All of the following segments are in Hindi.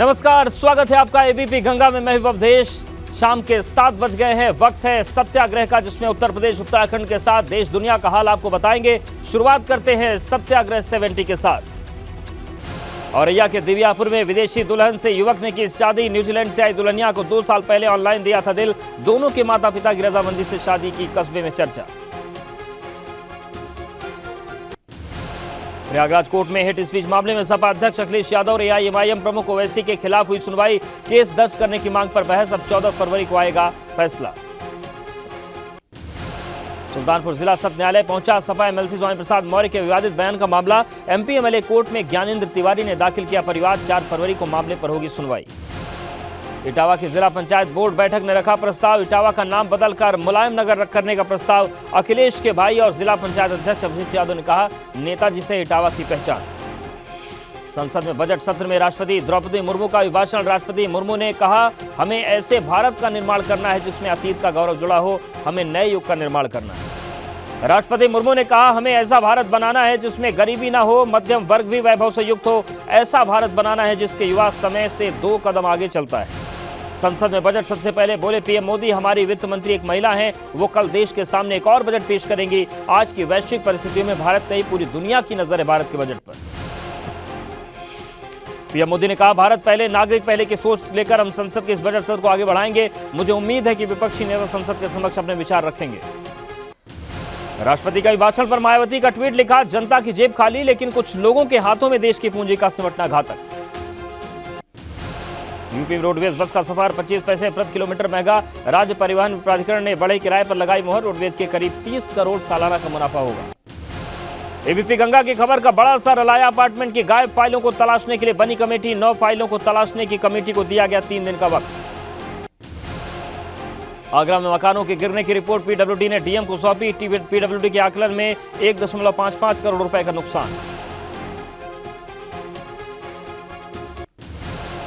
नमस्कार, स्वागत है आपका एबीपी गंगा में। मैं अवधेश। शाम के 7 बज गए हैं। वक्त है सत्याग्रह का, जिसमें उत्तर प्रदेश उत्तराखंड के साथ देश दुनिया का हाल आपको बताएंगे। शुरुआत करते हैं सत्याग्रह 70 के साथ। औरैया के दिव्यापुर में विदेशी दुल्हन से युवक ने की शादी। न्यूजीलैंड से आई दुल्हनिया को 2 साल पहले ऑनलाइन दिया था दिल। दोनों के माता पिता की रजामंदी से शादी की, कस्बे में चर्चा। प्रयागराज कोर्ट में हेट स्पीच मामले में सपा अध्यक्ष अखिलेश यादव और एआईएमआईएम प्रमुख ओवैसी के खिलाफ हुई सुनवाई। केस दर्ज करने की मांग पर बहस। अब 14 फरवरी को आएगा फैसला। सुल्तानपुर जिला सत्र न्यायालय पहुंचा सपा एमएलसी स्वामी प्रसाद मौर्य के विवादित बयान का मामला। एमपी एमएलए कोर्ट में ज्ञानेंद्र तिवारी ने दाखिल किया परिवाद। 4 फरवरी को मामले पर होगी सुनवाई। इटावा की जिला पंचायत बोर्ड बैठक ने रखा प्रस्ताव। इटावा का नाम बदलकर मुलायम नगर करने का प्रस्ताव। अखिलेश के भाई और जिला पंचायत अध्यक्ष अभिषेक यादव ने कहा, नेताजी से इटावा की पहचान। संसद में बजट सत्र में राष्ट्रपति द्रौपदी मुर्मू का अभिभाषण। राष्ट्रपति मुर्मू ने कहा, हमें ऐसे भारत का निर्माण करना है जिसमें अतीत का गौरव जुड़ा हो। हमें नए युग का निर्माण करना है। राष्ट्रपति मुर्मू ने कहा, हमें ऐसा भारत बनाना है जिसमें गरीबी ना हो, मध्यम वर्ग भी वैभव से युक्त हो। ऐसा भारत बनाना है जिसके युवा समय से 2 कदम आगे चलता है। संसद में बजट सत्र से पहले बोले पीएम मोदी, हमारी वित्त मंत्री एक महिला हैं। वो कल देश के सामने एक और बजट पेश करेंगी। आज की वैश्विक परिस्थितियों में भारत नहीं, पूरी दुनिया की नजर है भारत के बजट पर। पीएम मोदी ने कहा, भारत पहले, नागरिक पहले की सोच लेकर हम संसद के इस बजट सत्र को आगे बढ़ाएंगे। मुझे उम्मीद है कि विपक्षी नेता संसद के समक्ष अपने विचार रखेंगे। राष्ट्रपति का अभिभाषण पर मायावती का ट्वीट लिखा, जनता की जेब खाली, लेकिन कुछ लोगों के हाथों में देश की पूंजी का सिमटना घातक। यूपी में रोडवेज बस का सफर 25 पैसे प्रति किलोमीटर महंगा। राज्य परिवहन प्राधिकरण ने बढ़े किराए पर लगाई मोहर। रोडवेज के करीब 30 करोड़ सालाना का मुनाफा होगा। एबीपी गंगा की खबर का बड़ा असर। अलाया अपार्टमेंट की गायब फाइलों को तलाशने के लिए बनी कमेटी। 9 फाइलों को तलाशने की कमेटी को दिया गया 3 दिन का वक्त। आगरा में मकानों के गिरने की रिपोर्ट पीडब्ल्यूडी ने डीएम को सौंपी। पीडब्ल्यूडी के आकलन में 1.55 करोड़ रुपए का नुकसान।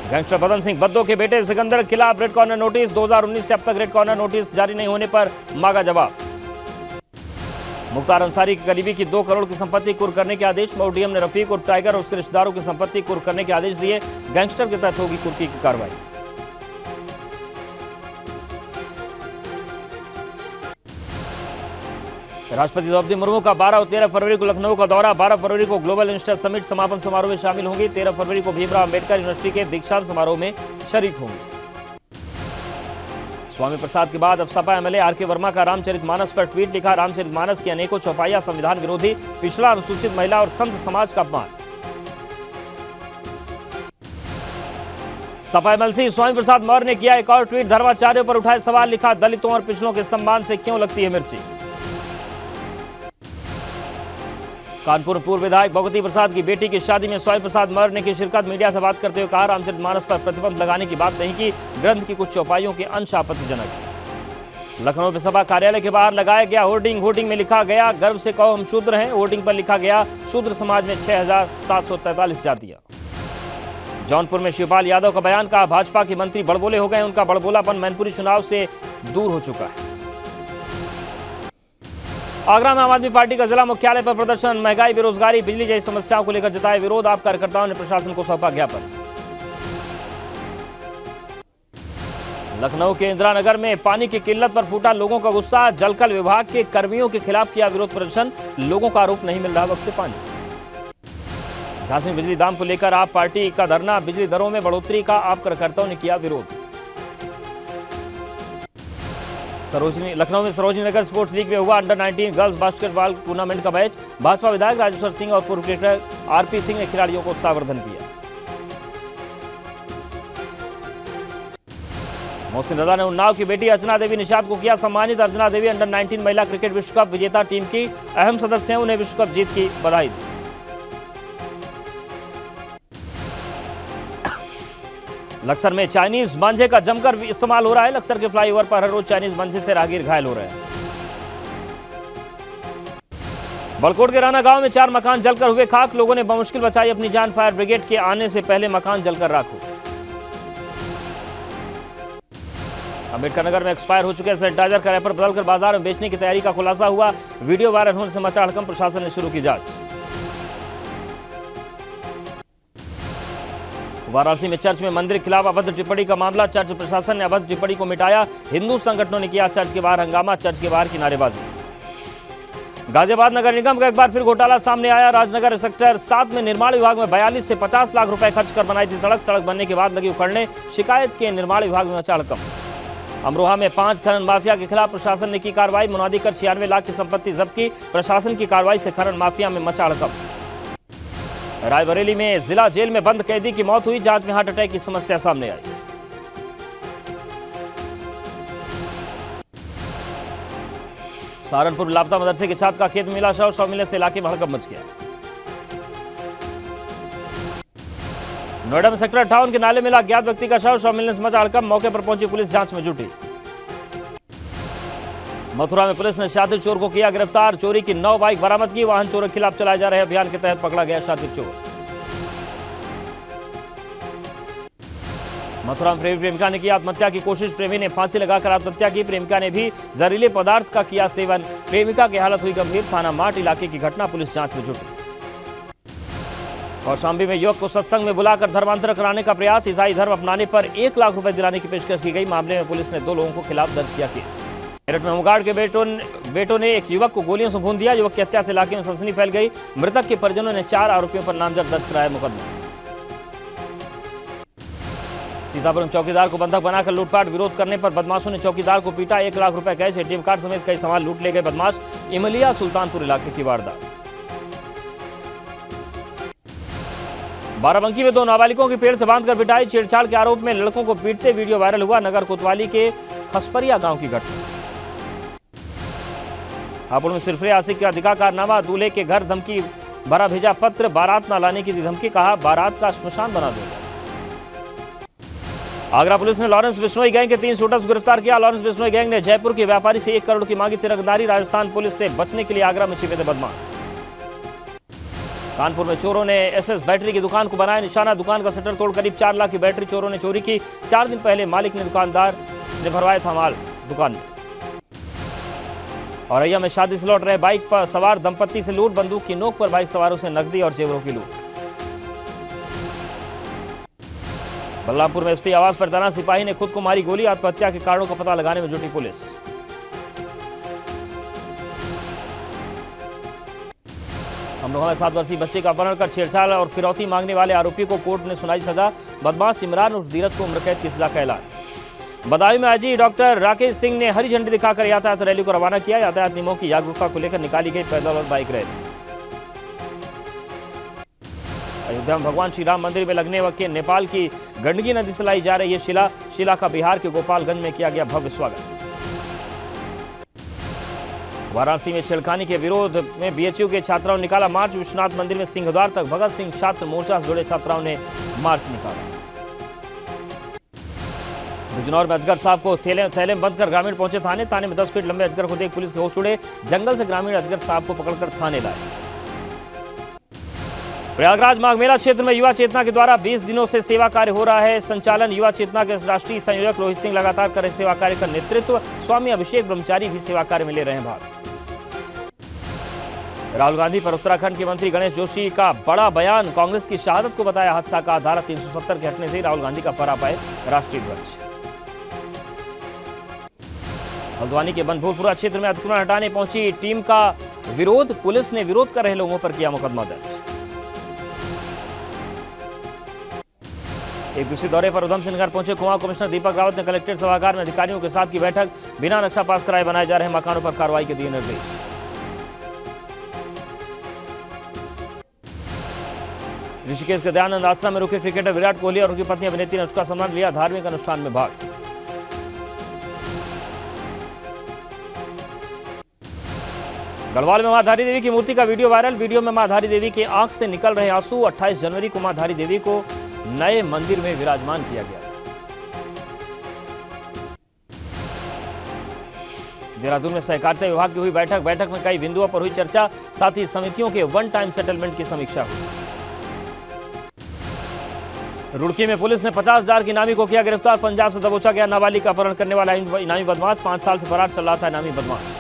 गैंगस्टर बदन सिंह बद्दो के बेटे सिकंदर के खिलाफ रेड कॉर्नर नोटिस। 2019 से अब तक रेड कॉर्नर नोटिस जारी नहीं होने पर मांगा जवाब। मुख्तार अंसारी की करीबी की 2 करोड़ की संपत्ति कुर्क करने के आदेश। मऊ डीएम ने रफीक और टाइगर और उसके रिश्तेदारों की संपत्ति कुर्क करने के आदेश दिए। गैंगस्टर के तहत होगी कुर्की की कार्रवाई। राष्ट्रपति द्रौपदी मुर्मू का 12 और 13 फरवरी को लखनऊ का दौरा। 12 फरवरी को ग्लोबल इन्वेस्टर समिट समापन समारोह में शामिल होंगी। 13 फरवरी को भीमराव अंबेडकर यूनिवर्सिटी के दीक्षांत समारोह में शरीक होंगी। स्वामी प्रसाद के बाद अब सपा एमएलए आरके वर्मा का रामचरितमानस पर ट्वीट लिखा, रामचरितमानस की अनेकों चौपाइयां संविधान विरोधी, पिछड़ा, अनुसूचित महिला और संत समाज का अपमान। सपा एमएलसी स्वामी प्रसाद मौर्य ने किया एक और ट्वीट, धर्माचार्यों पर उठाए सवाल, लिखा, दलितों और पिछड़ों के सम्मान से क्यों लगती है मिर्ची। कानपुर पूर्व विधायक भगवती प्रसाद की बेटी की शादी में स्वामी प्रसाद मौर्य ने की शिरकत। मीडिया से बात करते हुए कहा, रामचरितमानस पर प्रतिबंध लगाने की बात नहीं की, ग्रंथ की कुछ चौपाइयों के अंश आपत्तिजनक। लखनऊ में सभा कार्यालय के बाहर लगाया गया होर्डिंग में लिखा गया, गर्व से कहो हम शूद्र हैं। होर्डिंग पर लिखा गया, शूद्र समाज में 6743 जातियां। जौनपुर में शिवपाल यादव का बयान, कहा, भाजपा के मंत्री बड़बोले हो गए। उनका बड़बोलापन मैनपुरी चुनाव से दूर हो चुका है। आगरा में आम आदमी पार्टी का जिला मुख्यालय पर प्रदर्शन। महंगाई, बेरोजगारी, बिजली जैसी समस्याओं को लेकर जताया विरोध। आप कार्यकर्ताओं ने प्रशासन को सौंपा ज्ञापन। लखनऊ के इंदिरा नगर में पानी की किल्लत पर फूटा लोगों का गुस्सा। जलकल विभाग के कर्मियों के खिलाफ किया विरोध प्रदर्शन। लोगों का आरोप, नहीं मिल रहा वक्त से पानी। झांसी में बिजली दाम को लेकर आप पार्टी का धरना। बिजली दरों में बढ़ोतरी का आप कार्यकर्ताओं ने किया विरोध। लखनऊ में सरोजनी नगर स्पोर्ट्स लीग में हुआ अंडर 19 गर्ल्स बास्केटबॉल टूर्नामेंट का मैच। भाजपा विधायक राजेश्वर सिंह और पूर्व क्रिकेटर आरपी सिंह ने खिलाड़ियों को उत्साहवर्धन किया। मोहसिन रजा ने उन्नाव की बेटी अर्चना देवी निषाद को किया सम्मानित। अर्चना देवी अंडर 19 महिला क्रिकेट विश्व कप विजेता टीम की अहम सदस्य हैं। उन्हें विश्व कप जीत की बधाई दी। लक्सर में चाइनीज मांझे का जमकर इस्तेमाल हो रहा है। लक्सर के फ्लाईओवर पर हर रोज चाइनीज मांझे से राहगीर घायल हो रहे हैं। बड़कोट के राना गांव में 4 मकान जलकर हुए खाक। लोगों ने बमुश्किल बचाई अपनी जान। फायर ब्रिगेड के आने से पहले मकान जलकर राख हो। अंबेडकर नगर में एक्सपायर हो चुके सैनिटाइजर का रैपर बदलकर बाजार में बेचने की तैयारी का खुलासा हुआ। वीडियो वायरल होने से मचा हड़कंप। प्रशासन ने शुरू की जांच। वाराणसी में चर्च में मंदिर के खिलाफ अभद्र टिप्पणी का मामला। चर्च प्रशासन ने अभद्र टिप्पणी को मिटाया। हिंदू संगठनों ने किया चर्च के बाहर हंगामा, चर्च के बाहर की नारेबाजी। गाजियाबाद नगर निगम का एक बार फिर घोटाला सामने आया। राजनगर सेक्टर 7 में निर्माण विभाग में 42 से 50 लाख रुपए खर्च कर बनाई थी सड़क बनने के बाद लगी उखड़ने। शिकायत के निर्माण विभाग में मचा हड़कंप। अमरोहा में 5 खनन माफिया के खिलाफ प्रशासन ने की कार्रवाई। मुनादी कर 96 लाख की संपत्ति जब्त की। प्रशासन की कार्रवाई से खनन माफिया में मचा हड़कंप। रायबरेली में जिला जेल में बंद कैदी की मौत हुई। जांच में हार्ट अटैक की समस्या सामने आई। सहारनपुर लापता मदरसे के छात्र का खेत में मिला शव मिलने से इलाके में हड़कंप मच गया। नोएडा में सेक्टर 58 के नाले मिला अज्ञात व्यक्ति का शव मिलने से मचा हड़कंप। मौके पर पहुंची पुलिस जांच में जुटी। मथुरा में पुलिस ने शातिर चोर को किया गिरफ्तार। चोरी की 9 बाइक बरामद की। वाहन चोरों के खिलाफ चलाए जा रहे अभियान के तहत पकड़ा गया शातिर चोर। मथुरा में प्रेमी प्रेमिका ने की आत्महत्या की कोशिश। प्रेमी ने फांसी लगाकर आत्महत्या की। प्रेमिका ने भी जहरीले पदार्थ का किया सेवन। प्रेमिका की हालत हुई गंभीर। थाना माट इलाके की घटना, पुलिस जांच में जुटी। कौशाम्बी में युवक को सत्संग में बुलाकर धर्मांतर कराने का प्रयास। ईसाई धर्म अपनाने पर 1 लाख रुपए दिलाने की पेशकश की गई। मामले में पुलिस ने 2 लोगों के खिलाफ दर्ज किया केस। मेरठ में होमगार्ड के बेटों ने एक युवक को गोलियों से भून दिया। युवक की हत्या से इलाके में सनसनी फैल गई। मृतक के परिजनों ने 4 आरोपियों पर नामजद दर्ज कराया मुकदमा। सीतापुर में चौकीदार को बंधक बनाकर लूटपाट। विरोध करने पर बदमाशों ने चौकीदार को पीटा। 1 लाख रुपए कैश, एटीएम कार्ड समेत कई सामान लूट ले गए बदमाश। इमलिया सुल्तानपुर इलाके की वारदात। बाराबंकी में 2 नाबालिगों की पेड़ से बांधकर पिटाई। छेड़छाड़ के आरोप में लड़कों को पीटते वीडियो वायरल हुआ। नगर कोतवाली के खसपरिया गांव की घटना। हापुड़ में सिरफरे आशिक का अधिका कारनामा। दूल्हे के घर धमकी भरा भेजा पत्र। बारात न लाने की दी धमकी। कहा बारात का श्मशान बना देगा। आगरा पुलिस ने लॉरेंस बिश्नोई गैंग के 3 शूटर्स गिरफ्तार किया। लॉरेंस बिश्नोई गैंग ने जयपुर के व्यापारी से 1 करोड़ की मांगी थी रंगदारी। राजस्थान पुलिस से बचने के लिए आगरा में छिपे थे बदमाश। कानपुर में चोरों ने एसएस बैटरी की दुकान को बनाया निशाना। दुकान का शटर तोड़ करीब 4 लाख की बैटरी चोरों ने चोरी की। 4 दिन पहले मालिक ने दुकानदार ने भरवाया था माल दुकान में। औरैया में शादी से लौट रहे बाइक पर सवार दंपत्ति से लूट। बंदूक की नोक पर बाइक सवारों से नकदी और जेवरों की लूट। बलरामपुर में एसपी आवास पर तैनात सिपाही ने खुद को मारी गोली। आत्महत्या के कारणों का पता लगाने में जुटी पुलिस। अमरोहा में 7 वर्षीय बच्चे का अपहरण कर छेड़छाड़ और फिरौती मांगने वाले आरोपी को कोर्ट ने सुनाई सजा। बदमाश इमरान उर्फ धीरज को उम्रकैद की सजा का ऐलान। बदायूं में आईजी डॉक्टर राकेश सिंह ने हरी झंडी दिखाकर यातायात रैली को रवाना किया। यातायात नियमों की जागरूकता को लेकर निकाली गई पैदल और बाइक रैली। अयोध्या में भगवान श्री राम मंदिर में लगने के नेपाल की गंडकी नदी से लाई जा रही है शिला का बिहार के गोपालगंज में किया गया भव्य स्वागत। वाराणसी में छेड़खानी के विरोध में बीएचयू के छात्राओं ने निकाला मार्च। विश्वनाथ मंदिर में सिंहद्वार तक भगत सिंह छात्र मोर्चा से जुड़े छात्राओं ने मार्च निकाला। बिजनौर में अजगर साहब को थैले में बंद कर ग्रामीण पहुंचे थाने में 10 फीट लंबे अजगर को देख पुलिस के होश उड़े। जंगल से ग्रामीण अजगर साहब को पकड़कर थाने लाए। प्रयागराज माघ मेला क्षेत्र में युवा चेतना के द्वारा 20 दिनों से सेवा कार्य हो रहा है संचालन। युवा चेतना के राष्ट्रीय संयोजक रोहित सिंह लगातार कर रहे सेवा कार्य का नेतृत्व। स्वामी अभिषेक ब्रह्मचारी भी सेवा कार्य में ले रहे हैं भाग। राहुल गांधी पर उत्तराखंड के मंत्री गणेश जोशी का बड़ा बयान। कांग्रेस की शहादत को बताया हादसा का। धारा 370 के हटने से राहुल गांधी का फहरा पाए राष्ट्रीय ध्वज। हल्द्वानी के बनभूलपुरा क्षेत्र में अतिक्रमण हटाने पहुंची टीम का विरोध। पुलिस ने विरोध कर रहे लोगों पर किया मुकदमा दर्ज। एक दूसरे दौरे पर उधम सिंह नगर पहुंचे कुमाऊं कमिश्नर दीपक रावत ने कलेक्ट्रेट सभागार में अधिकारियों के साथ की बैठक। बिना नक्शा पास कराए बनाए जा रहे मकानों पर कार्रवाई के दिए निर्देश। ऋषिकेश के दयानंद आश्रम में रुके क्रिकेटर विराट कोहली और उनकी पत्नी अभिनेत्री ने उसका सम्मान लिया। धार्मिक अनुष्ठान में भाग। गढ़वाल में मां धारी देवी की मूर्ति का वीडियो वायरल। वीडियो में मां धारी देवी के आंख से निकल रहे आंसू। 28 जनवरी को मां धारी देवी को नए मंदिर में विराजमान किया गया था। देहरादून में सहकारिता विभाग की हुई बैठक में कई बिंदुओं पर हुई चर्चा। साथ ही समितियों के 1 टाइम सेटलमेंट की समीक्षा हुई। रुड़की में पुलिस ने 50,000 की इनामी को किया गिरफ्तार। पंजाब से दबोचा गया नाबालिग का अपहरण करने वाला इनामी बदमाश। 5 साल से फरार चल रहा था इनामी बदमाश।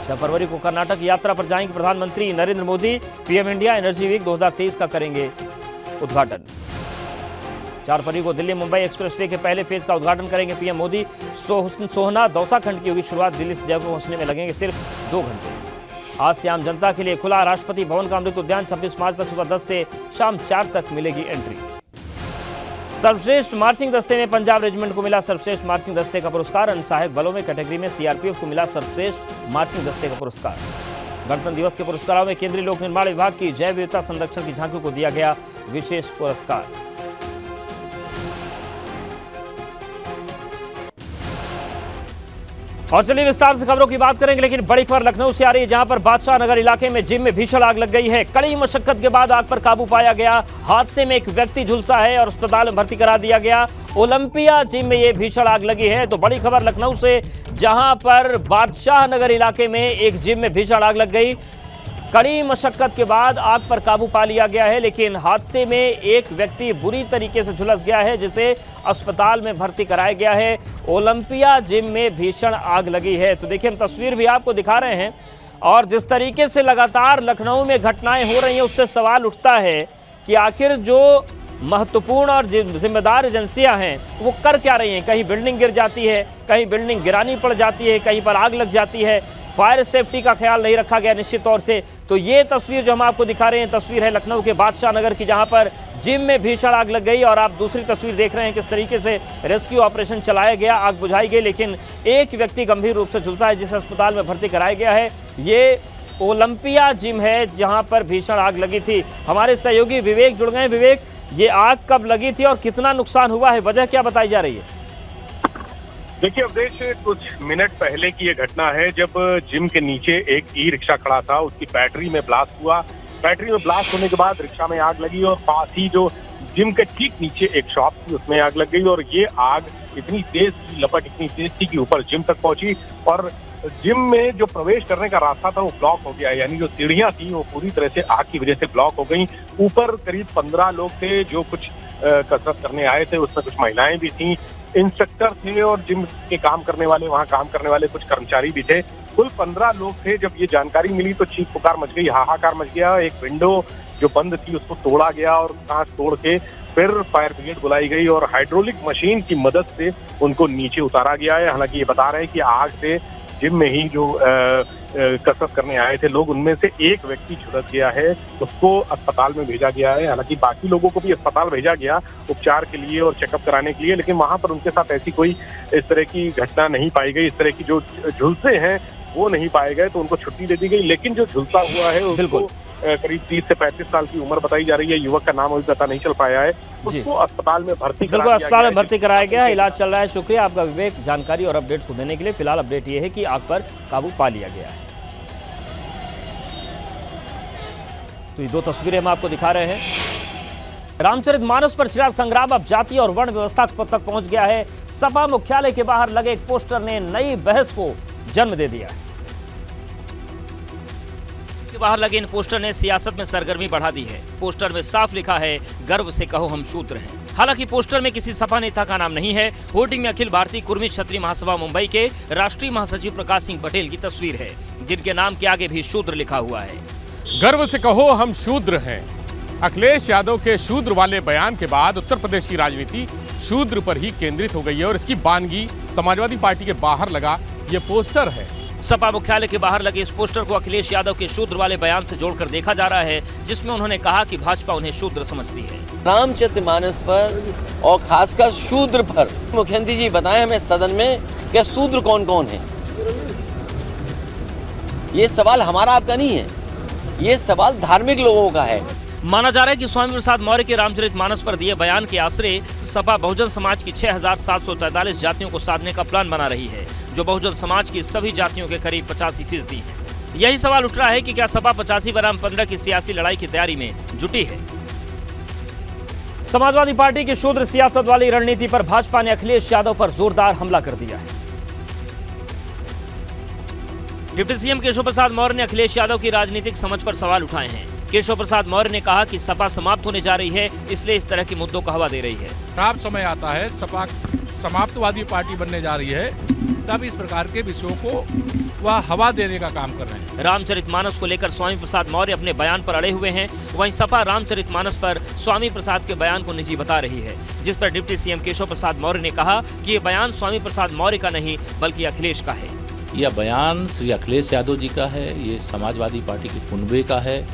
6 फरवरी को कर्नाटक यात्रा पर जाएंगे प्रधानमंत्री Narendra Modi. PM India energy week 2023 का करेंगे उद्घाटन। 4 फरवरी को दिल्ली मुंबई एक्सप्रेसवे के पहले फेज का उद्घाटन करेंगे पीएम मोदी। सोहना दौसा खंड की होगी शुरुआत। दिल्ली से जयपुर पहुंचने में लगेंगे सिर्फ 2 घंटे। आज से आम जनता के लिए खुला राष्ट्रपति भवन का अमृत उद्यान। 26 मार्च तक सुबह 10 से शाम 4 तक मिलेगी एंट्री। सर्वश्रेष्ठ मार्चिंग दस्ते में पंजाब रेजिमेंट को मिला सर्वश्रेष्ठ मार्चिंग दस्ते का पुरस्कार। अन्य सहायक बलों में कैटेगरी में सीआरपीएफ को मिला सर्वश्रेष्ठ मार्चिंग दस्ते का पुरस्कार। गणतंत्र दिवस के पुरस्कारों में केंद्रीय लोक निर्माण विभाग की जैव विविधता संरक्षण की झांकियों को दिया गया विशेष पुरस्कार। और चलिए विस्तार से खबरों की बात करेंगे, लेकिन बड़ी खबर लखनऊ से आ रही है, जहां पर बादशाह नगर इलाके में जिम में भीषण आग लग गई है। कड़ी मशक्कत के बाद आग पर काबू पाया गया। हादसे में एक व्यक्ति झुलसा है और अस्पताल में भर्ती करा दिया गया। ओलंपिया जिम में यह भीषण आग लगी है। तो बड़ी खबर लखनऊ से, जहां पर बादशाह नगर इलाके में एक जिम में भीषण आग लग गई। कड़ी मशक्कत के बाद आग पर काबू पा लिया गया है, लेकिन हादसे में एक व्यक्ति बुरी तरीके से झुलस गया है, जिसे अस्पताल में भर्ती कराया गया है। ओलंपिया जिम में भीषण आग लगी है। तो देखिए, हम तस्वीर भी आपको दिखा रहे हैं। और जिस तरीके से लगातार लखनऊ में घटनाएं हो रही हैं, उससे सवाल उठता है कि आखिर जो महत्वपूर्ण और जिम्मेदार एजेंसियां हैं वो कर क्या रही हैं। कहीं बिल्डिंग गिर जाती है, कहीं बिल्डिंग गिरानी पड़ जाती है, कहीं पर आग लग जाती है। फायर सेफ्टी का ख्याल नहीं रखा गया निश्चित तौर से। तो ये तस्वीर जो हम आपको दिखा रहे हैं, तस्वीर है लखनऊ के बादशाह नगर की, जहां पर जिम में भीषण आग लग गई। और आप दूसरी तस्वीर देख रहे हैं किस तरीके से रेस्क्यू ऑपरेशन चलाया गया, आग बुझाई गई, लेकिन एक व्यक्ति गंभीर रूप से झुलसा है, जिसे अस्पताल में भर्ती कराया गया है। ये ओलंपिया जिम है जहां पर भीषण आग लगी थी। हमारे सहयोगी विवेक जुड़ गए। विवेक, ये आग कब लगी थी और कितना नुकसान हुआ है, वजह क्या बताई जा रही है? देखिए अवधेश, कुछ मिनट पहले की ये घटना है, जब जिम के नीचे एक ई रिक्शा खड़ा था, उसकी बैटरी में ब्लास्ट हुआ। बैटरी में ब्लास्ट होने के बाद रिक्शा में आग लगी और पास ही जो जिम के ठीक नीचे एक शॉप थी, उसमें आग लग गई। और ये आग इतनी तेज थी, लपट इतनी तेज थी कि ऊपर जिम तक पहुंची और जिम में जो प्रवेश करने का रास्ता था वो ब्लॉक हो गया। यानी जो सीढ़ियां थी वो पूरी तरह से आग की वजह से ब्लॉक हो गई। ऊपर करीब 15 लोग थे जो कुछ कसरत करने आए थे, उसमें कुछ महिलाएं भी थी, इंस्ट्रक्टर थे और जिम के काम करने वाले, वहां काम करने वाले कुछ कर्मचारी भी थे। कुल 15 लोग थे। जब ये जानकारी मिली तो चीख पुकार मच गई, हाहाकार मच गया। एक विंडो जो बंद थी उसको तोड़ा गया और कांच तोड़ के फिर फायर ब्रिगेड बुलाई गई और हाइड्रोलिक मशीन की मदद से उनको नीचे उतारा गया है। हालांकि ये बता रहे हैं कि आग से जिम में ही जो कसरत करने आए थे लोग, उनमें से एक व्यक्ति झुलस गया है, उसको अस्पताल में भेजा गया है। हालांकि बाकी लोगों को भी अस्पताल भेजा गया उपचार के लिए और चेकअप कराने के लिए, लेकिन वहां पर उनके साथ ऐसी कोई इस तरह की घटना नहीं पाई गई। इस तरह की जो झुलसे हैं वो नहीं पाए गए, तो उनको छुट्टी दे दी गई। लेकिन जो झुलसा हुआ है उसको करीब 30 से 35 साल की उम्र बताई जा रही है। युवक का नाम अभी पता नहीं चल पाया है। उसको अस्पताल में भर्ती अस्पताल में भर्ती कराया गया, इलाज चल रहा है। शुक्रिया आपका विवेक, जानकारी और अपडेट्स को देने के लिए। फिलहाल अपडेट ये है कि आग पर काबू पा लिया गया है। तो ये 2 तस्वीरें हम आपको दिखा रहे हैं। रामचरितमानस पर छिड़ा संग्राम अब जाति और वर्ण व्यवस्था तक पहुंच गया है। सपा मुख्यालय के बाहर लगे एक पोस्टर ने नई बहस को जन्म दे दिया है। के बाहर लगे इन पोस्टर ने सियासत में सरगर्मी बढ़ा दी है। पोस्टर में साफ लिखा है, गर्व से कहो हम शूद्र हैं। हालांकि पोस्टर में किसी सपा नेता का नाम नहीं है। होर्डिंग में अखिल भारतीय कुर्मी क्षत्रिय महासभा मुंबई के राष्ट्रीय महासचिव प्रकाश सिंह पटेल की तस्वीर है, जिनके नाम के आगे भी शूद्र लिखा हुआ है। गर्व से कहो हम शूद्र हैं। अखिलेश यादव के शूद्र वाले बयान के बाद उत्तर प्रदेश की राजनीति शूद्र पर ही केंद्रित हो गई है और इसकी बानगी समाजवादी पार्टी के बाहर लगा ये पोस्टर है। सपा मुख्यालय के बाहर लगे इस पोस्टर को अखिलेश यादव के शूद्र वाले बयान से जोड़कर देखा जा रहा है, जिसमें उन्होंने कहा कि भाजपा उन्हें शूद्र समझती है। रामचरितमानस पर और खासकर शूद्र पर मुख्यमंत्री जी बताएं हमें सदन में कि शूद्र कौन कौन है। ये सवाल हमारा आपका नहीं है, ये सवाल धार्मिक लोगों का है। माना जा रहा है कि स्वामी प्रसाद मौर्य के रामचरितमानस पर दिए बयान के आश्रय सपा बहुजन समाज की 6743 जातियों को साधने का प्लान बना रही है, जो बहुजन समाज की सभी जातियों के करीब 85% है। यही सवाल उठ रहा है कि क्या सपा 85 बनाम 15 की सियासी लड़ाई की तैयारी में जुटी है। समाजवादी पार्टी की शूद्र सियासत वाली रणनीति पर भाजपा ने अखिलेश यादव पर जोरदार हमला कर दिया है। डिप्टी सीएम केशव प्रसाद मौर्य ने अखिलेश यादव की राजनीतिक समझ पर सवाल उठाए हैं। केशव प्रसाद मौर्य ने कहा कि सपा समाप्त होने जा रही है, इसलिए इस तरह के मुद्दों को हवा दे रही है। खराब समय आता है, सपा समाप्तवादी पार्टी बनने जा रही है, तब इस प्रकार के विषयों को वह हवा देने का काम कर रहे हैं। रामचरितमानस को लेकर स्वामी प्रसाद मौर्य अपने बयान पर अड़े हुए हैं। वहीं सपा रामचरितमानस पर स्वामी प्रसाद के बयान को निजी बता रही है, जिस पर डिप्टी सीएम केशव प्रसाद मौर्य ने कहा कि ये बयान स्वामी प्रसाद मौर्य का नहीं बल्कि अखिलेश का है। यह बयान श्री अखिलेश यादव जी का है, ये समाजवादी पार्टी के कुनबे का है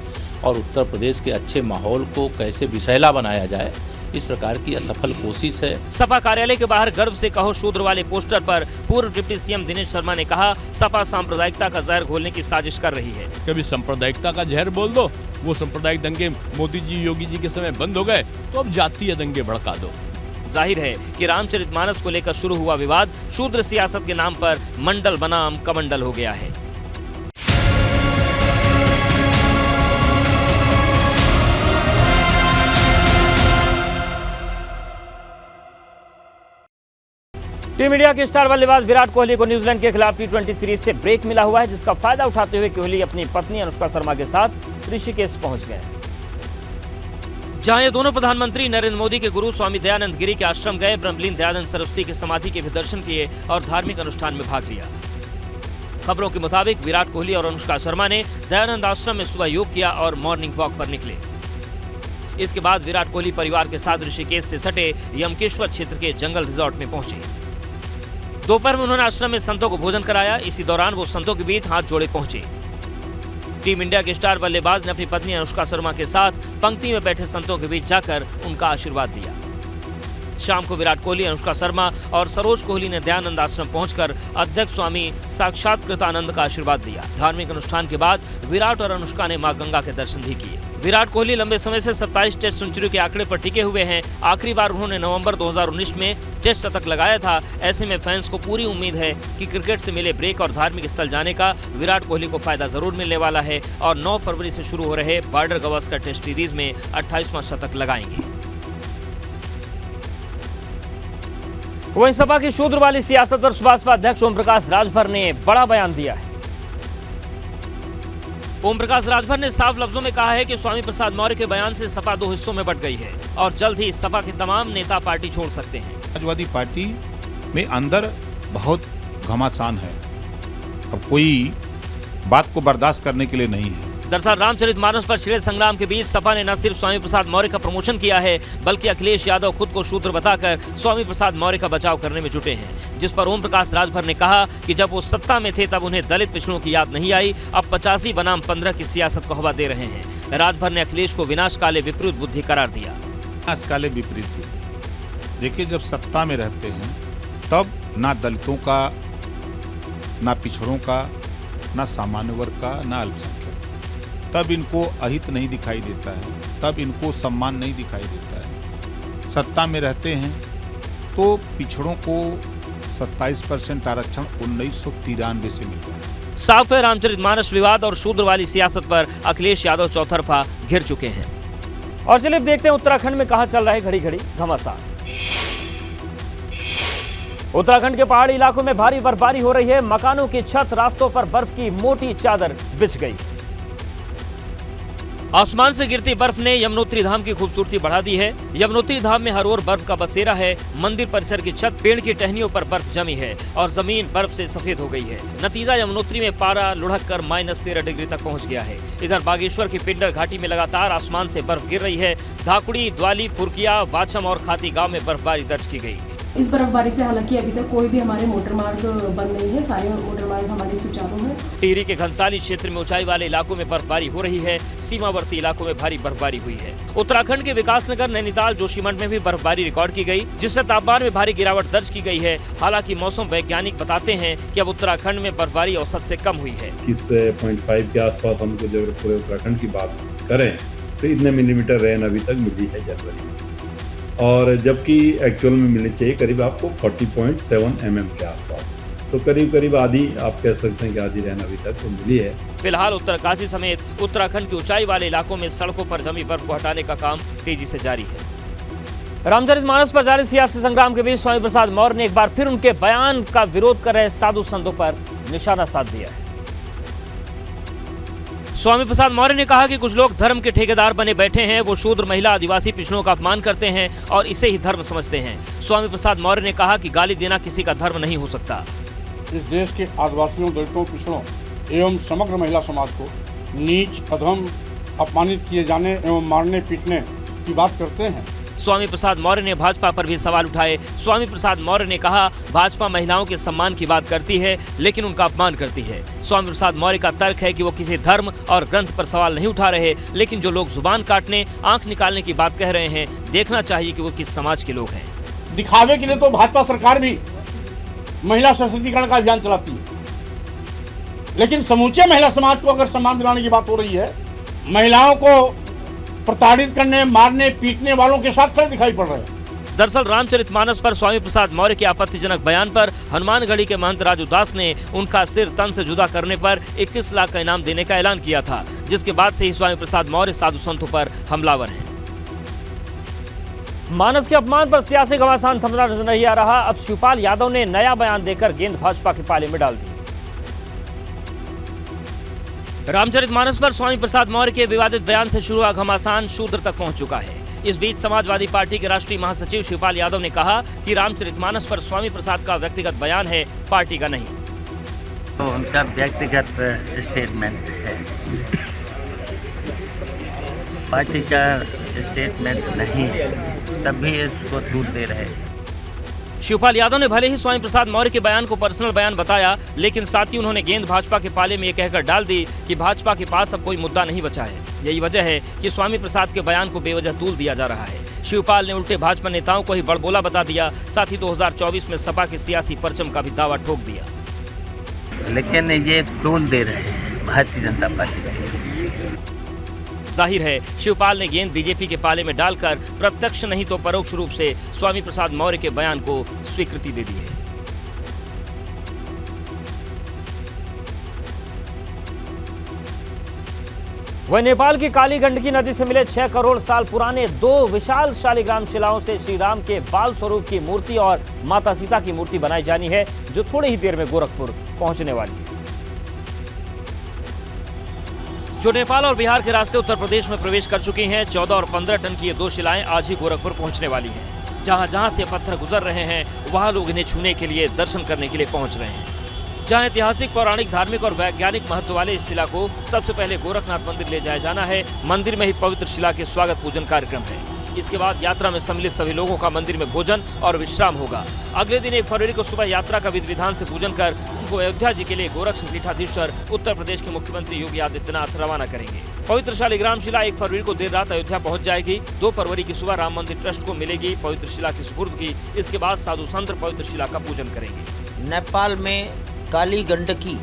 और उत्तर प्रदेश के अच्छे माहौल को कैसे विषैला बनाया जाए, इस प्रकार की असफल कोशिश है। सपा कार्यालय के बाहर गर्व से कहो शूद्र वाले पोस्टर पर पूर्व डिप्टी सीएम दिनेश शर्मा ने कहा, सपा सांप्रदायिकता का जहर घोलने की साजिश कर रही है। कभी सांप्रदायिकता का जहर बोल दो, वो सांप्रदायिक दंगे मोदी जी योगी जी के समय बंद हो गए, तो अब जातीय दंगे भड़का दो। जाहिर है कि रामचरितमानस को लेकर शुरू हुआ विवाद शूद्र सियासत के नाम पर मंडल बनाम कमंडल हो गया है। टीम इंडिया के स्टार बल्लेबाज विराट कोहली को न्यूजीलैंड के खिलाफ टी20 सीरीज से ब्रेक मिला हुआ है, जिसका फायदा उठाते हुए कोहली अपनी पत्नी अनुष्का शर्मा के साथ ऋषिकेश पहुंच गए, जहां ये दोनों प्रधानमंत्री नरेंद्र मोदी के गुरु स्वामी दयानंद गिरी के आश्रम गए, ब्रह्मलीन दयानंद सरस्वती की समाधि के भी दर्शन किए और धार्मिक अनुष्ठान में भाग लिया। खबरों के मुताबिक विराट कोहली और अनुष्का शर्मा ने दयानंद आश्रम में सुबह योग किया और मॉर्निंग वॉक पर निकले। इसके बाद विराट कोहली परिवार के साथ ऋषिकेश से सटे यमकेश्वर क्षेत्र के जंगल रिजॉर्ट में पहुंचे। दोपहर में उन्होंने आश्रम में संतों को भोजन कराया। इसी दौरान वो संतों के बीच हाथ जोड़े पहुंचे। टीम इंडिया के स्टार बल्लेबाज ने अपनी पत्नी अनुष्का शर्मा के साथ पंक्ति में बैठे संतों के बीच जाकर उनका आशीर्वाद लिया। शाम को विराट कोहली, अनुष्का शर्मा और सरोज कोहली ने दयानंद आश्रम पहुंचकर अध्यक्ष स्वामी साक्षात्कृतानंद का आशीर्वाद लिया। धार्मिक अनुष्ठान के बाद विराट और अनुष्का ने मां गंगा के दर्शन भी किए। विराट कोहली लंबे समय से 27 टेस्ट सेंचुरी के आंकड़े पर टिके हुए हैं। आखिरी बार उन्होंने नवंबर 2019 में टेस्ट शतक लगाया था। ऐसे में फैंस को पूरी उम्मीद है कि क्रिकेट से मिले ब्रेक और धार्मिक स्थल जाने का विराट कोहली को फायदा जरूर मिलने वाला है और 9 फरवरी से शुरू हो रहे बॉर्डर गवास्कर टेस्ट सीरीज में 28वां शतक लगाएंगे। वहीं सपा की शूद्र वाली सियासत पर बसपा अध्यक्ष ओम प्रकाश राजभर ने बड़ा बयान दिया है। ओम प्रकाश राजभर ने साफ लफ्जों में कहा है कि स्वामी प्रसाद मौर्य के बयान से सपा 2 हिस्सों में बंट गई है और जल्द ही सपा के तमाम नेता पार्टी छोड़ सकते हैं। समाजवादी पार्टी में अंदर बहुत घमासान है, अब कोई बात को बर्दाश्त करने के लिए नहीं है। दरअसल रामचरितमानस पर छिड़े संग्राम के बीच सपा ने न सिर्फ स्वामी प्रसाद मौर्य का प्रमोशन किया है, बल्कि अखिलेश यादव खुद को शूद्र बताकर स्वामी प्रसाद मौर्य का बचाव करने में जुटे हैं। जिस पर ओम प्रकाश राजभर ने कहा कि जब वो सत्ता में थे तब उन्हें दलित पिछड़ों की याद नहीं आई, अब 85 बनाम 15 की सियासत को हवा दे रहे हैं। राजभर ने अखिलेश को विनाशकाले विपरीत बुद्धि करार दिया। विनाशकाले विपरीत बुद्धि, देखिए जब सत्ता में रहते हैं तब ना दलितों का, ना पिछड़ों का, ना सामान्य वर्ग का, ना अल्पसंख्यक, तब इनको अहित नहीं दिखाई देता है, तब इनको सम्मान नहीं दिखाई देता है। सत्ता में रहते हैं तो पिछड़ों को 27% आरक्षण 1993 से मिल रहा है। साफ है रामचरितमानस विवाद और शूद्र वाली सियासत पर अखिलेश यादव चौतरफा घिर चुके हैं। और चलिए देखते हैं उत्तराखंड में कहां चल रहा है घड़ी घड़ी घमासान। उत्तराखंड के पहाड़ी इलाकों में भारी बर्फबारी हो रही है। मकानों की छत, रास्तों पर बर्फ की मोटी चादर बिछ गई। आसमान से गिरती बर्फ ने यमुनोत्री धाम की खूबसूरती बढ़ा दी है। यमुनोत्री धाम में हर ओर बर्फ का बसेरा है। मंदिर परिसर की छत, पेड़ की टहनियों पर बर्फ जमी है और जमीन बर्फ से सफेद हो गई है। नतीजा यमुनोत्री में पारा लुढ़क कर -13 डिग्री तक पहुंच गया है। इधर बागेश्वर की पिंडर घाटी में लगातार आसमान से बर्फ गिर रही है। धाकुड़ी, द्वाली, फुरकिया, वाछम और खाती गांव में बर्फबारी दर्ज की गई। इस बर्फबारी से हालांकि अभी तक कोई भी हमारे मोटर मार्ग बंद नहीं है, सारे मोटर मार्ग हमारे सुचारू हैं। टिहरी के घनसाली क्षेत्र में ऊंचाई वाले इलाकों में बर्फबारी हो रही है। सीमावर्ती इलाकों में भारी बर्फबारी हुई है। उत्तराखंड के विकासनगर, नैनीताल, जोशीमठ में भी बर्फबारी रिकॉर्ड की गई, जिससे तापमान में भारी गिरावट दर्ज की गई है। हालांकि मौसम वैज्ञानिक बताते हैं कि अब उत्तराखंड में बर्फबारी औसत से कम हुई है। 21.5 के आसपास हमको जब पूरे उत्तराखंड की बात करें तो इतने मिलीमीटर रेन अभी तक मिली है जनवरी में, और जबकि एक्चुअल में मिलनी चाहिए करीब आपको 40.7 mm के आसपास। तो करीब आधी आप कह सकते हैं कि आधी रेन अभी तक तो मिली है। फिलहाल उत्तरकाशी समेत उत्तराखंड की ऊंचाई वाले इलाकों में सड़कों पर जमी बर्फ को हटाने का काम तेजी से जारी है। रामचरितमानस पर जारी सियासी संग्राम के बीच स्वामी प्रसाद मौर्य ने एक बार फिर उनके बयान का विरोध कर रहे साधु संतों पर निशाना साध दिया है। स्वामी प्रसाद मौर्य ने कहा कि कुछ लोग धर्म के ठेकेदार बने बैठे हैं। वो शूद्र, महिला, आदिवासी, पिछड़ों का अपमान करते हैं और इसे ही धर्म समझते हैं। स्वामी प्रसाद मौर्य ने कहा कि गाली देना किसी का धर्म नहीं हो सकता। इस देश के आदिवासियों, दलितों, पिछड़ों एवं समग्र महिला समाज को नीच, अधम, अपमानित किए जाने एवं मारने पीटने की बात करते हैं। स्वामी प्रसाद मौर्य ने भाजपा पर भी सवाल उठाए। स्वामी प्रसाद मौर्य ने कहा, भाजपा महिलाओं के सम्मान की बात करती है लेकिन उनका अपमान करती है। स्वामी प्रसाद मौर्य का तर्क है कि वो किसी धर्म और ग्रंथ पर सवाल नहीं उठा रहे, लेकिन जो लोग जुबान काटने, आंख निकालने की बात कह रहे हैं, देखना चाहिए कि वो किस समाज के लोग हैं। दिखावे के लिए तो भाजपा सरकार भी महिला सशक्तिकरण का अभियान चलाती है, लेकिन समूचे महिला समाज को अगर सम्मान दिलाने की बात हो रही है, महिलाओं को प्रताड़ित करने, मारने, पीटने वालों के साथ खड़े दिखाई पड़ रहे हैं। दरअसल रामचरितमानस पर स्वामी प्रसाद मौर्य के आपत्तिजनक बयान पर हनुमानगढ़ी के महंत राजू दास ने उनका सिर तन से जुदा करने पर 21 लाख का इनाम देने का ऐलान किया था, जिसके बाद से ही स्वामी प्रसाद मौर्य साधु संतों पर हमलावर हैं। मानस के अपमान पर सियासी घमासान थमना नजर नहीं आ रहा। अब शिवपाल यादव ने नया बयान देकर गेंद भाजपा के पाले में डाल दी। रामचरितमानस पर स्वामी प्रसाद मौर्य के विवादित बयान से शुरू हुआ घमासान शूद्र तक पहुंच चुका है। इस बीच समाजवादी पार्टी के राष्ट्रीय महासचिव शिवपाल यादव ने कहा कि रामचरितमानस पर स्वामी प्रसाद का व्यक्तिगत बयान है, पार्टी का नहीं। तो उनका व्यक्तिगत स्टेटमेंट है, पार्टी का स्टेटमेंट नहीं है, तब भी इसको दूर दे रहे हैं। शिवपाल यादव ने भले ही स्वामी प्रसाद मौर्य के बयान को पर्सनल बयान बताया, लेकिन साथ ही उन्होंने गेंद भाजपा के पाले में ये कहकर डाल दी कि भाजपा के पास अब कोई मुद्दा नहीं बचा है। यही वजह है कि स्वामी प्रसाद के बयान को बेवजह तूल दिया जा रहा है। शिवपाल ने उल्टे भाजपा नेताओं को ही बड़बोला बता दिया, साथ ही 2024 में सपा के सियासी परचम का भी दावा ठोक दिया। लेकिन ये तूल दे रहे हैं भारतीय जनता पार्टी का। जाहिर है शिवपाल ने गेंद बीजेपी के पाले में डालकर प्रत्यक्ष नहीं तो परोक्ष रूप से स्वामी प्रसाद मौर्य के बयान को स्वीकृति दे दी है। वह नेपाल की काली गंडकी नदी से मिले 6 करोड़ साल पुराने 2 विशाल शालिग्राम शिलाओं से श्री राम के बाल स्वरूप की मूर्ति और माता सीता की मूर्ति बनाई जानी है, जो थोड़ी ही देर में गोरखपुर पहुंचने वाली है। जो नेपाल और बिहार के रास्ते उत्तर प्रदेश में प्रवेश कर चुकी हैं, 14 और 15 टन की ये 2 शिलाएं आज ही गोरखपुर पहुंचने वाली हैं। जहां जहां से पत्थर गुजर रहे हैं, वहां लोग इन्हें छूने के लिए, दर्शन करने के लिए पहुंच रहे हैं। जहां ऐतिहासिक, पौराणिक, धार्मिक और वैज्ञानिक महत्व वाले इस शिला को सबसे पहले गोरखनाथ मंदिर ले जाया जाना है। मंदिर में ही पवित्र शिला के स्वागत पूजन कार्यक्रम है। इसके बाद यात्रा में सम्मिलित सभी लोगों का मंदिर में भोजन और विश्राम होगा। अगले दिन 1 फरवरी को सुबह यात्रा का विधि विधान से पूजन कर उनको अयोध्या जी के लिए गोरक्ष पीठाधीश्वर उत्तर प्रदेश के मुख्यमंत्री योगी आदित्यनाथ रवाना करेंगे। पवित्र शालिग्राम शिला 1 फरवरी को देर रात अयोध्या पहुंच जाएगी। 2 फरवरी की सुबह राम मंदिर ट्रस्ट को मिलेगी पवित्र शिला की सुपुर्दगी। इसके बाद साधु संत पवित्र शिला का पूजन करेंगे। नेपाल में काली गंडकी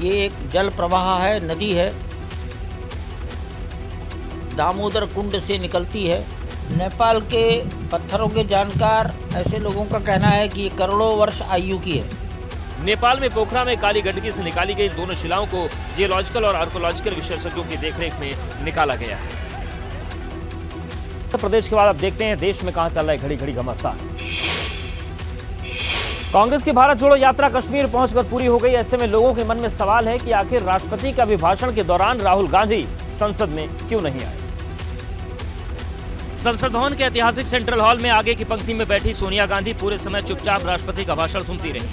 ये एक जल प्रवाह है, नदी है, दामोदर कुंड से निकलती है। नेपाल के पत्थरों के जानकार ऐसे लोगों का कहना है कि ये करोड़ों वर्ष आयु की है। नेपाल में पोखरा में काली गंडकी से निकाली गई दोनों शिलाओं को जियोलॉजिकल और आर्कोलॉजिकल विशेषज्ञों की देखरेख में निकाला गया है। उत्तर प्रदेश के बाद अब देखते हैं देश में कहां चल रहा है घड़ी घड़ी घमासान। कांग्रेस की भारत जोड़ो यात्रा कश्मीर पहुंचकर पूरी हो गई। ऐसे में लोगों के मन में सवाल है कि आखिर राष्ट्रपति के अभिभाषण के दौरान राहुल गांधी संसद में क्यों नहीं आए। संसद भवन के ऐतिहासिक सेंट्रल हॉल में आगे की पंक्ति में बैठी सोनिया गांधी पूरे समय चुपचाप राष्ट्रपति का भाषण सुनती रही।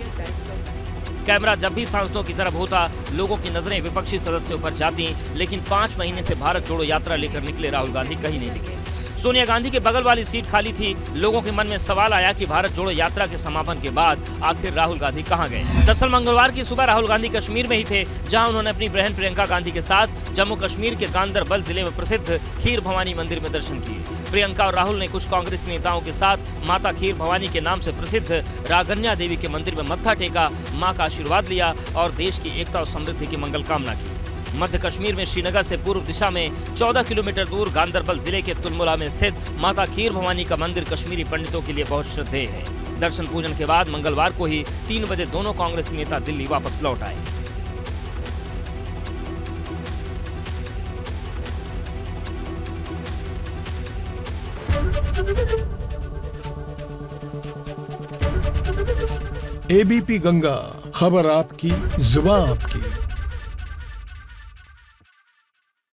कैमरा जब भी सांसदों की तरफ होता, लोगों की नजरें विपक्षी सदस्यों पर जाती, लेकिन 5 महीने से भारत जोड़ो यात्रा लेकर निकले राहुल गांधी कहीं नहीं दिखे। सोनिया गांधी के बगल वाली सीट खाली थी। लोगों के मन में सवाल आया कि भारत जोड़ो यात्रा के समापन के बाद आखिर राहुल गांधी कहां गए। दरअसल मंगलवार की सुबह राहुल गांधी कश्मीर में ही थे, जहां उन्होंने अपनी बहन प्रियंका गांधी के साथ जम्मू कश्मीर के गांदरबल जिले में प्रसिद्ध खीर भवानी मंदिर में दर्शन किए। प्रियंका और राहुल ने कुछ कांग्रेस नेताओं के साथ माता खीर भवानी के नाम से प्रसिद्ध रागन्या देवी के मंदिर में मत्था टेका, मां का आशीर्वाद लिया और देश की एकता और समृद्धि की मंगल कामना की। मध्य कश्मीर में श्रीनगर से पूर्व दिशा में 14 किलोमीटर दूर गांदरबल जिले के तुलमुला में स्थित माता खीर भवानी का मंदिर कश्मीरी पंडितों के लिए बहुत श्रद्धेय है। दर्शन पूजन के बाद मंगलवार को ही 3 बजे दोनों कांग्रेसी नेता दिल्ली वापस लौट आए। एबीपी गंगा, खबर आपकी, जुबान आपकी।